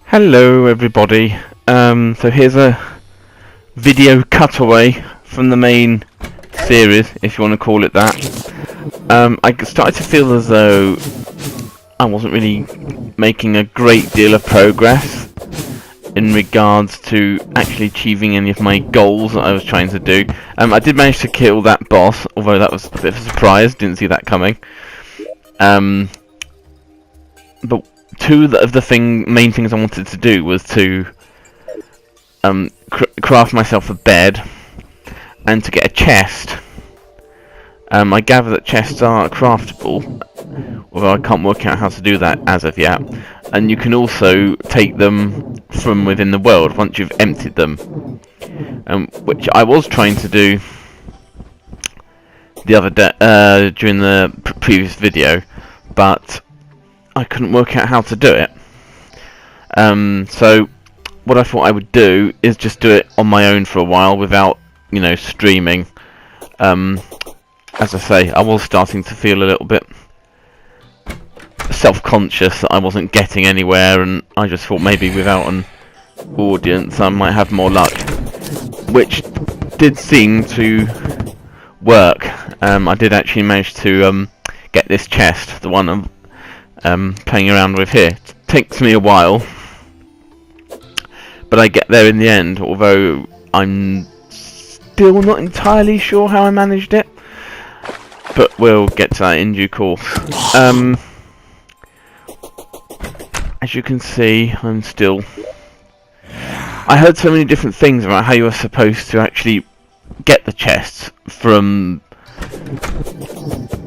Hello everybody, so here's a video cutaway from the main series, if you want to call it that. I started to feel as though I wasn't really making a great deal of progress in regards to actually achieving any of my goals that I was trying to do. I did manage to kill that boss, although that was a bit of a surprise, didn't see that coming. But two of the main things I wanted to do was to craft myself a bed and to get a chest. I gather that chests are craftable, although I can't work out how to do that as of yet. And you can also take them from within the world once you've emptied them, which I was trying to do the other day during the previous video, but I couldn't work out how to do it. So what I thought I would do is just do it on my own for a while without, streaming. As I say, I was starting to feel a little bit self-conscious that I wasn't getting anywhere, and I just thought maybe without an audience I might have more luck, which did seem to work. I did actually manage to get this chest, the one I'm playing around with here. It takes me a while, but I get there in the end, although I'm still not entirely sure how I managed it, but we'll get to that in due course. As you can see, I heard so many different things about how you were supposed to actually get the chests from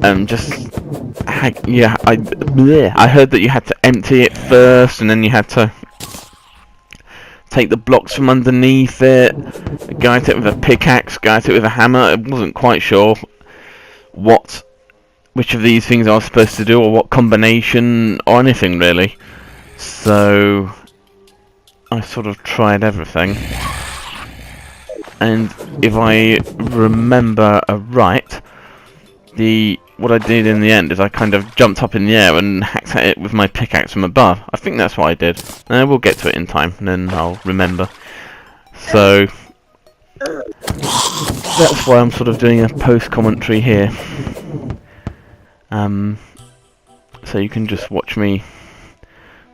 I heard that you had to empty it first, and then you had to take the blocks from underneath it, go at it with a pickaxe, go at it with a hammer. I wasn't quite sure which of these things I was supposed to do, or what combination, or anything really. So I sort of tried everything, and if I remember right, what I did in the end is I kind of jumped up in the air and hacked at it with my pickaxe from above. I think that's what I did. We'll get to it in time, and then I'll remember. So that's why I'm sort of doing a post-commentary here. So you can just watch me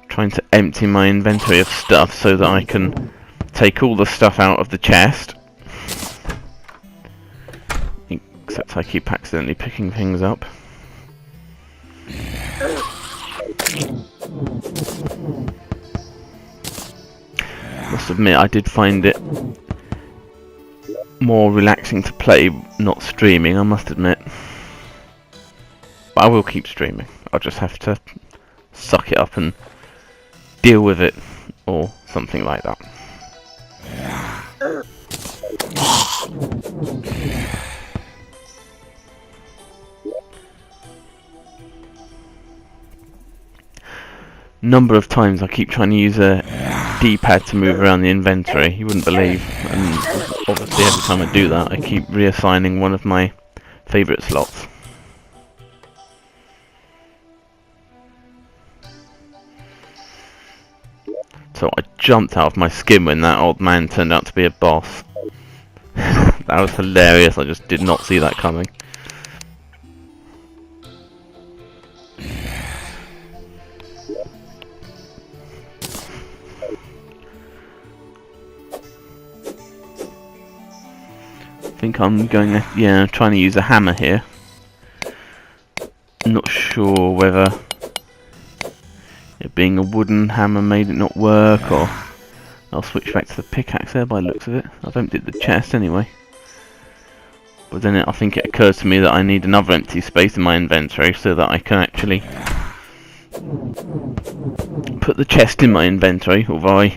trying to empty my inventory of stuff so that I can take all the stuff out of the chest. Except I keep accidentally picking things up. Must admit, I did find it more relaxing to play not streaming, I must admit. But I will keep streaming. I'll just have to suck it up and deal with it, or something like that. Number of times I keep trying to use a D-pad to move around the inventory, you wouldn't believe, and obviously every time I do that I keep reassigning one of my favourite slots. So I jumped out of my skin when that old man turned out to be a boss. That was hilarious, I just did not see that coming. I think I'm trying to use a hammer here. Not sure whether it being a wooden hammer made it not work, or I'll switch back to the pickaxe there by the looks of it. I've emptied the chest anyway. But then I think it occurs to me that I need another empty space in my inventory so that I can actually put the chest in my inventory, although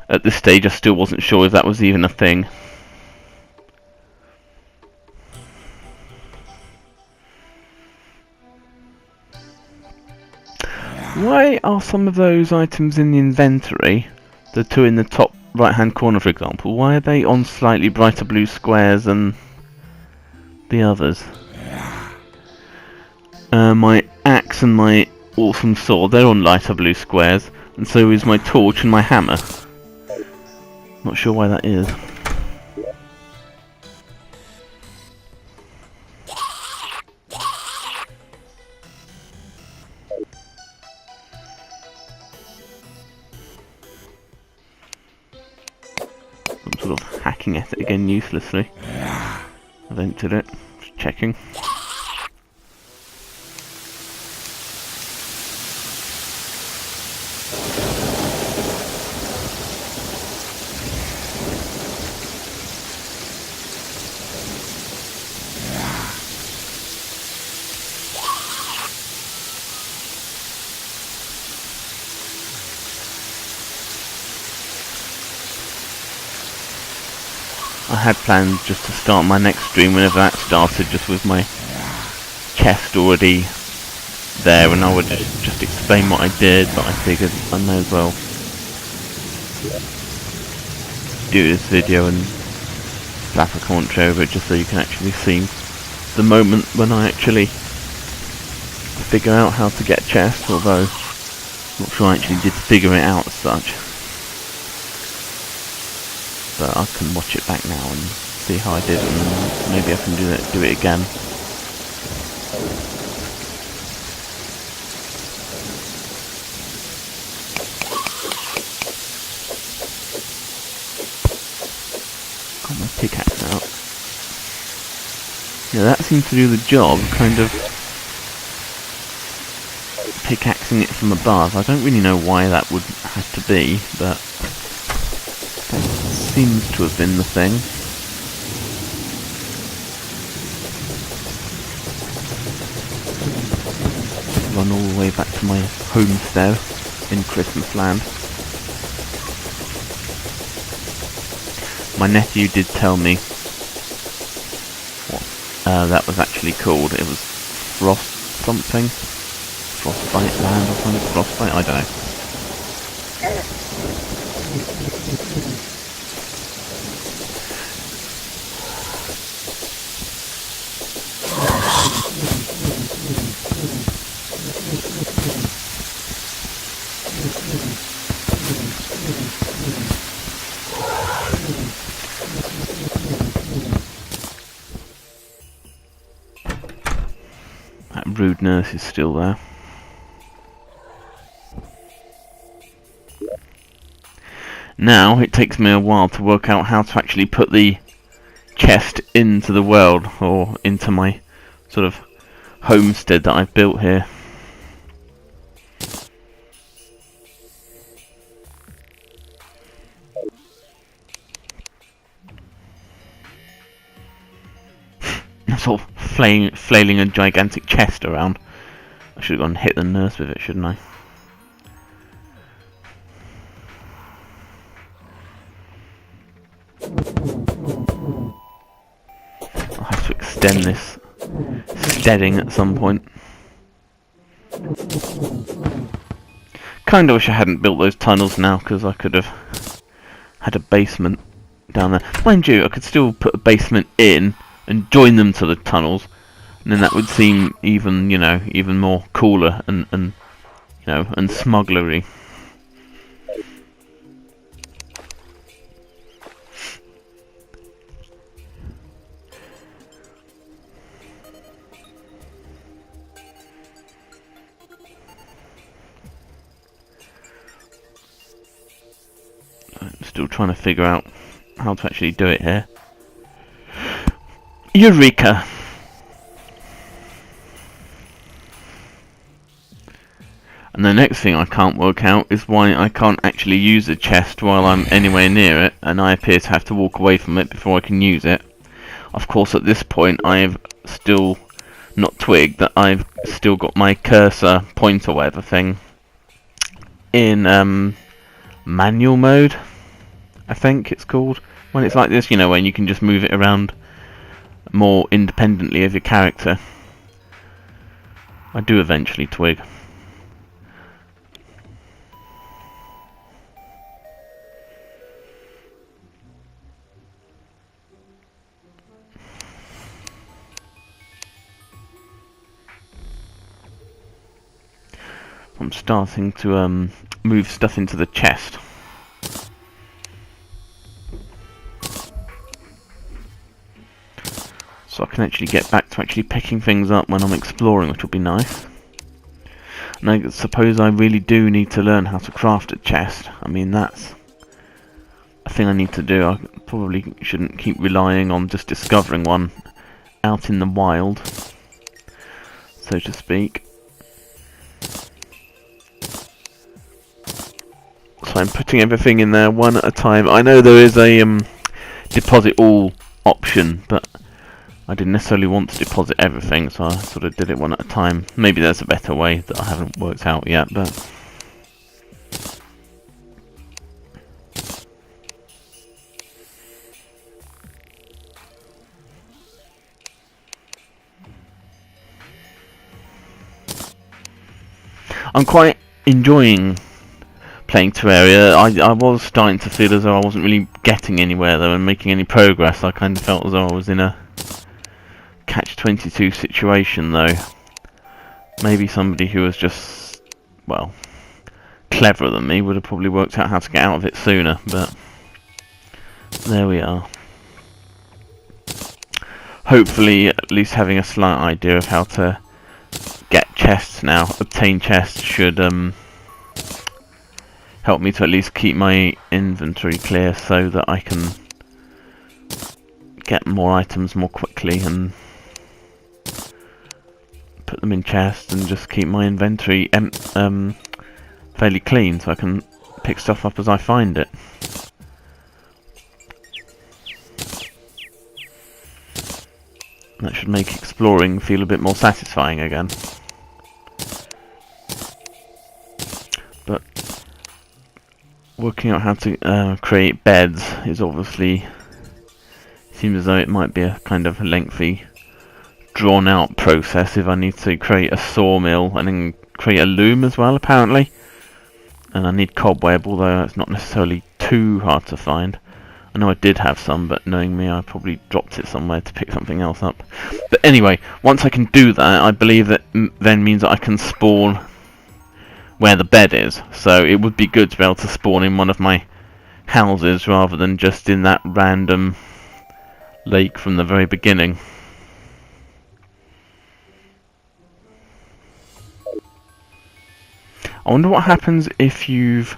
at this stage I still wasn't sure if that was even a thing. Why are some of those items in the inventory, the two in the top right hand corner for example, why are they on slightly brighter blue squares than the others? My axe and my awesome sword, they're on lighter blue squares, and so is my torch and my hammer. Not sure why that is. I'm sort of hacking at it again uselessly. I've entered it. Just checking. I had planned just to start my next stream whenever that started, just with my chest already there, and I would just explain what I did, but I figured I may as well do this video and slap a commentary over it just so you can actually see the moment when I actually figure out how to get chest, although I'm not sure I actually did figure it out as such. But I can watch it back now and see how I did, and maybe I can do it again. Got my pickaxe out. Yeah, that seems to do the job, kind of pickaxing it from above. I don't really know why that would have to be, but seems to have been the thing. Run all the way back to my homestead in Christmas Land. My nephew did tell me what that was actually called. It was Frost something? Frostbite Land or something? Frostbite? I don't know. That rude nurse is still there. Now, it takes me a while to work out how to actually put the chest into the world, or into my sort of homestead that I've built here. I'm sort of flailing a gigantic chest around. I should have gone and hit the nurse with it, shouldn't I? I'll have to extend this steading at some point. Kinda wish I hadn't built those tunnels now, because I could have had a basement down there. Mind you, I could still put a basement in and join them to the tunnels, and then that would seem even, you know, even more cooler and you know, and smugglery. I'm still trying to figure out how to actually do it here. Eureka! And the next thing I can't work out is why I can't actually use the chest while I'm anywhere near it, and I appear to have to walk away from it before I can use it. Of course, at this point, I've still not twigged that I've still got my cursor pointer whatever thing in manual mode, I think it's called. When it's like this, you know, when you can just move it around more independently of your character. I do eventually twig. I'm starting to move stuff into the chest. So I can actually get back to actually picking things up when I'm exploring, which will be nice. And I suppose I really do need to learn how to craft a chest. I mean, that's a thing I need to do. I probably shouldn't keep relying on just discovering one out in the wild, so to speak. So I'm putting everything in there one at a time. I know there is a deposit all option, but I didn't necessarily want to deposit everything, so I sort of did it one at a time. Maybe there's a better way that I haven't worked out yet, but I'm quite enjoying playing Terraria. I was starting to feel as though I wasn't really getting anywhere though and making any progress. I kind of felt as though I was in a catch-22 situation though. Maybe somebody who was just, well, cleverer than me would have probably worked out how to get out of it sooner, but there we are. Hopefully at least having a slight idea of how to get chests now, obtain chests, should help me to at least keep my inventory clear so that I can get more items more quickly and put them in chests and just keep my inventory fairly clean so I can pick stuff up as I find it. That should make exploring feel a bit more satisfying again. But working out how to create beds is obviously, seems as though it might be a kind of lengthy, drawn out process if I need to create a sawmill and then create a loom as well apparently. And I need cobweb, although it's not necessarily too hard to find. I know I did have some, but knowing me, I probably dropped it somewhere to pick something else up. But anyway, once I can do that, I believe that then means that I can spawn where the bed is. So it would be good to be able to spawn in one of my houses rather than just in that random lake from the very beginning. I wonder what happens if you've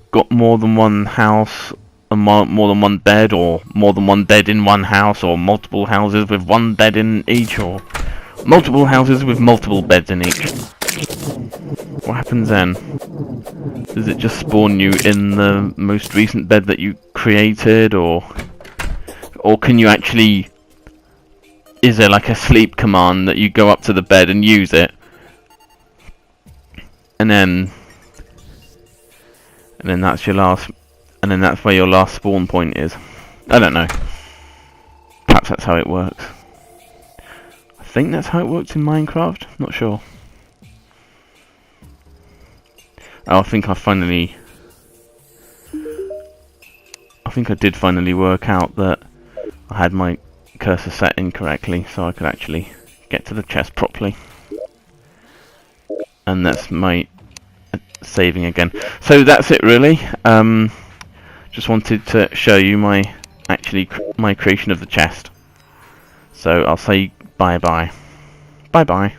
got more than one house, more than one bed, or more than one bed in one house, or multiple houses with one bed in each, or multiple houses with multiple beds in each. What happens then? Does it just spawn you in the most recent bed that you created, or can you actually, is there like a sleep command that you go up to the bed and use it, and then that's your last, and then that's where your last spawn point is? I don't know. Perhaps that's how it works. I think that's how it works in Minecraft. Not sure. Oh, I think I did finally work out that I had my cursor set incorrectly, so I could actually get to the chest properly. And that's my saving again. So that's it really. Just wanted to show you my creation of the chest. So I'll say bye bye. Bye bye.